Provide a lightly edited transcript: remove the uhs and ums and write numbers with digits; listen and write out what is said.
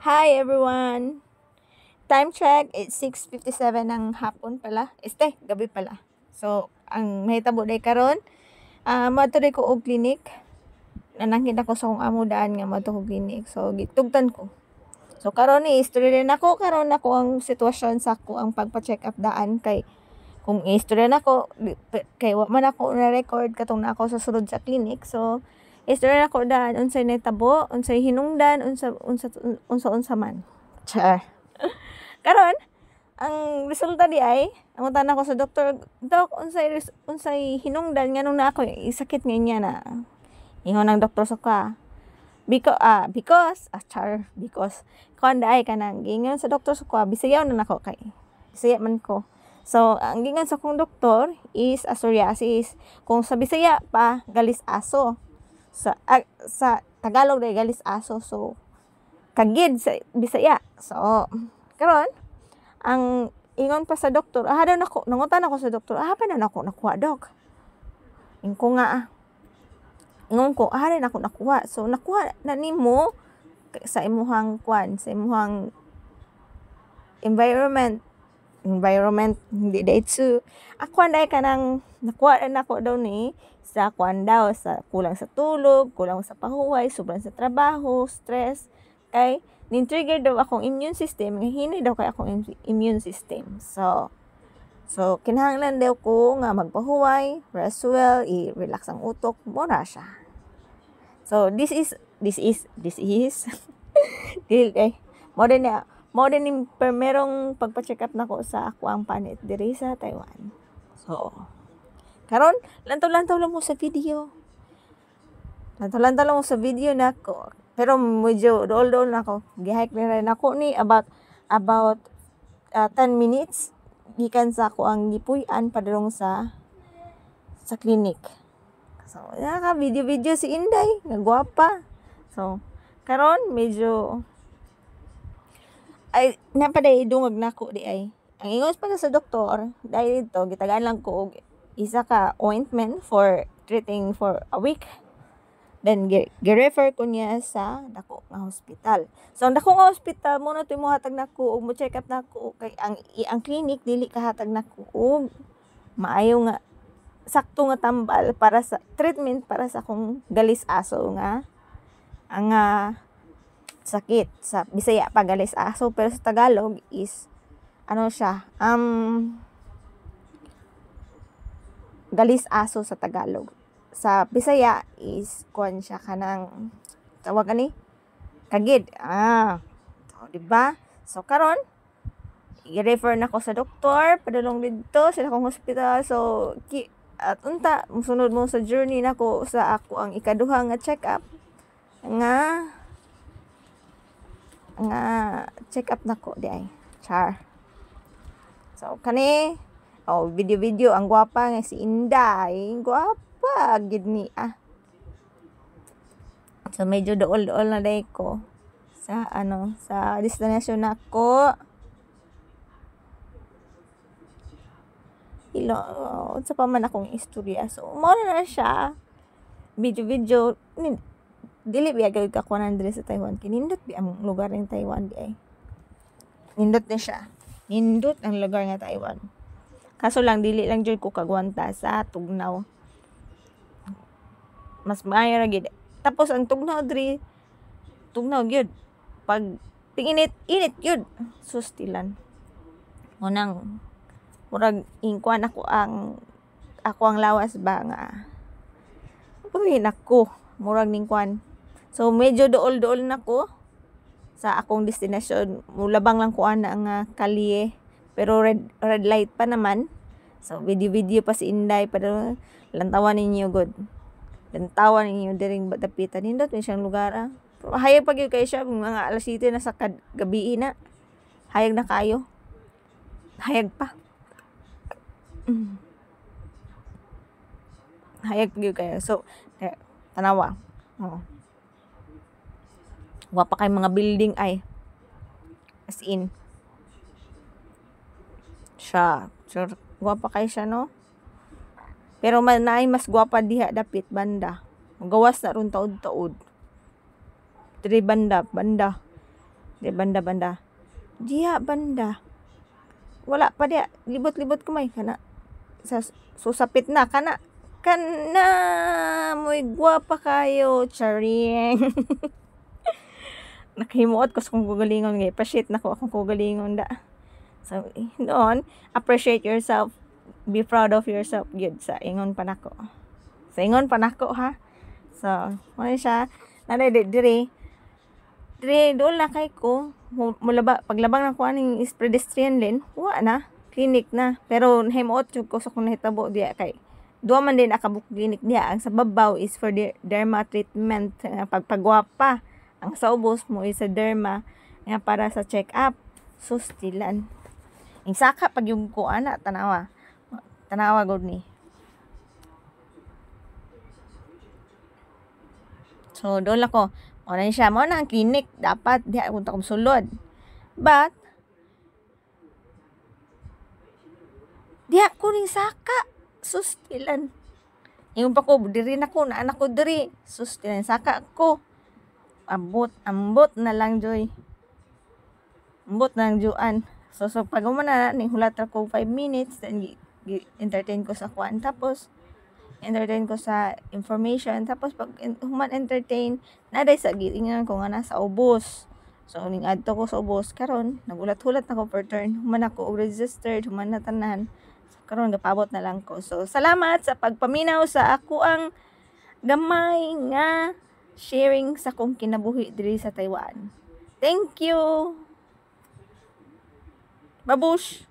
Hi everyone! Time check, it's 6:57 ng hapon pala. Gabi pala. So, ang mahitabo day karon, moadto day ko og clinic. Nanangkin ako sa akong amo daan nga moadto ko clinic. So, gitugtan ko. So, karon ni istorya rin ako karon ako ang sitwasyon sa ako ang pagpa-check up daan kay kung istorya nako kay wa man ako na record katong na ako sa sulod sa clinic. So, istorya nako daan unsay nahitabo, unsay hinungdan, unsa man. Char. Karon, ang resulta di ay, nangutan ako sa doktor, "Dok, unsay hinungdan nganong na ako sakit niya na." Ingon ng doktor sa ka. Because kuan daay kanang gingon sa doktor sa ka, bisayaw na nako kay. Bisaya man ko. So, ang gingon sa kong doktor is psoriasis. Kung sa Bisaya pa, galis aso. Sa Tagalog day galis aso. So, kagid sa Bisaya. So, karon ang ingon pa sa doktor, daw nako, nangutan ako sa doktor, pa na nako nakuha, dok. Ingon ko, rin ako nakuha. So, nakuha na nimo sa imuhang sa imuhang environment, hindi daitsu. Ako anday ka nang nakuha na ako daw ni sa sa kulang sa tulog, kulang sa pahuway, sobrang sa trabaho, stress, kay nin-trigger daw akong immune system, nga hinay daw kay akong immune system. So kinahanglan daw ko nga magpahuway, rest well, i-relax ang utok, mura siya. So this is more than yung merong pagpa-check up nako sa ako ang panit diri sa Taiwan. So, karon lantaw-lantaw lang mo sa video. Nako. Pero medyo dool na ako. Gihike na rin ako ni about 10 minutes gikan sa ako ang gipuy-an padulong sa clinic. So, naka video si Inday, nga gwapa. So, karon medyo ay napaday dungag nako di ay. Ang ingon pa sa doktor, dahil dito gitagaan lang ko og isa ka ointment for treating for a week. Then gi-refer ko niya sa dako nga hospital. So ang dako nga hospital mo na to mohatag nako og mo check up nako kay ang clinic dili kahatag nako og maayo nga sakto nga tambal para sa treatment para sa akong galis aso nga ang sakit. Sa Bisaya pa galis aso, pero sa Tagalog is galis aso sa Tagalog. Sa Bisaya is kuan siya kanang tawag ani kagid. So, diba? So karon i-refer na ko sa doktor padulong didto sa akong hospital. So at unta musunod mo sa journey nako sa ako ang ikaduha nga check up nga check up nako di ay. Char. So kani video ang gwapa nga si Inday, gwapa gid ni So medyo dool na day ko sa sa destination nako. Unsa pa man akong istorya. So mo na siya video dili biya gyud ka kuan diri sa Taiwan. Kinindot bi ang lugar ng Taiwan di ay. Nindot na siya. Nindot ang lugar nga Taiwan. Kaso lang dili lang jud ko kagwanta sa tugnaw. Mas maayo ra gid. Tapos ang tugnaw gyud. Pag init gyud sustilan. Munang murag ingkuan ako ang lawas ba nga. Uy nako, murag ning kuan. So medyo dool na ko sa akong destination. Mulabang lang ko ana nga kalye, pero red light pa naman. So video pa si Inday pero lantawan ninyo god. Lantawan ninyo diring dapitan nindot man siyang lugar. Pero hayag pa gyud kay siya mga alas 7 na sa gabi na. Hayag na kayo. Hayag pa. Hayag pa gyud kayo. So tanawa. Wa pa kay mga building ay. As in. Siya. Sure, gwapa kay siya, no? Pero naay mas gwapa diha dapit banda. Magawas na ron taod-taod. Diri banda. Di banda-banda. Diya banda. Wala pa diya. Libot-libot kumay kana. Sa susapit na kana. Kana mo'y gwapa kayo. Charing. Nakahimuot ko sa kong kugalingon nga. Appreciate na ko akong kugalingon da. So, noon, appreciate yourself. Be proud of yourself. Good. Sa ingon pa nako. Sa ingon pa nako ha. So, ano siya. Nanay, dire. Doon na kay ko. Paglabang na ko aning is pedestrian lane. Wa na. Clinic na. Pero, himuot ko sa kung nahitabo diya kay. Duwa man din akabuk clinic diya. Ang sa babaw is for derma treatment. Pagpagwapa. Ang sa ubos mo is sa derma. Nga para sa check-up. Sustilan. Ang saka pag yung kuana, tanawa. Tanawa god ni. So, doon ako. Muna siya. Muna ang clinic. Dapat, di ako kong sulod. But, di ako rin saka. Sustilan. Yung pa ko, diri na ko, na anak ko diri. Sustilan. Saka ko. Ambot na lang, Joy. Ambot na lang, Joan. So pag umana, hulat ako 5 minutes, then entertain ko sa kwan. Tapos, entertain ko sa information. Tapos, pag human entertain, naday sa gitingan ko nga nasa ubos. So, ning adto ko sa ubos. Karon nagulat-hulat na ko per turn. Human ako registered, human na tanan. So, karon gapabot na lang ko. So, salamat sa pagpaminaw sa ako ang gamay nga sharing sa kong kinabuhi diri sa Taiwan. Thank you! Babush!